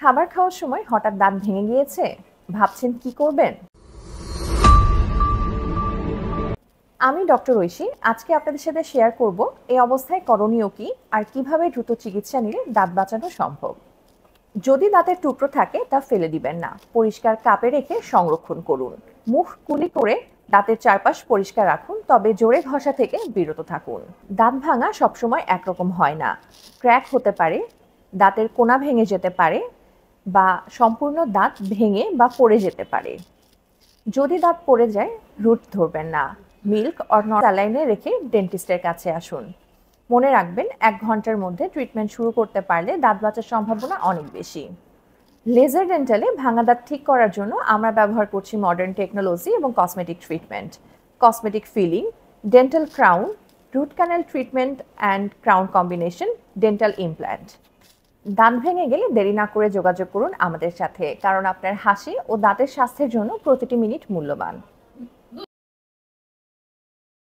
খাবার খাওয়ার সময় হঠাৎ দাঁত ভেঙে গিয়েছে, ভাবছেন কি করবেন? আমি ডক্টর ঐশী। আজকে আপনাদের সাথে শেয়ার করব এই অবস্থায় করণীয় কি আর কিভাবে দ্রুত চিকিৎসা নিলে দাঁত বাঁচানো সম্ভব। যদি দাঁতের টুকরো থাকে তা ফেলে দিবেন না, পরিষ্কার কাপে রেখে সংরক্ষণ করুন। মুখ কুলি করে দাঁতের চারপাশ পরিষ্কার রাখুন, তবে জোরে ঘষা থেকে বিরত থাকুন। দাঁত ভাঙা সবসময় একরকম হয় না, ক্র্যাক হতে পারে, দাঁতের কোনা ভেঙে যেতে পারে বা সম্পূর্ণ দাঁত ভেঙে বা পড়ে যেতে পারে। যদি দাঁত পড়ে যায় রুট ধরবেন না, মিল্ক অর স্যালাইনে রেখে ডেন্টিস্টের কাছে আসুন। মনে রাখবেন 1 ঘন্টার মধ্যে ট্রিটমেন্ট শুরু করতে পারলে দাঁত বাঁচার সম্ভাবনা অনেক বেশি। লেজার ডেন্টালে ভাঙা দাঁত ঠিক করার জন্য আমরা ব্যবহার করছি মডার্ন টেকনোলজি এবং cosmetic treatment, cosmetic filling, dental crown, root canal treatment and crown combination, dental implant. দাঁত ভেঙে গেলে দেরি না করে যোগাযোগ করুন আমাদের সাথে, কারণ আপনার হাসি ও দাঁতের স্বাস্থ্যের জন্য প্রতিটি মিনিট মূল্যবান।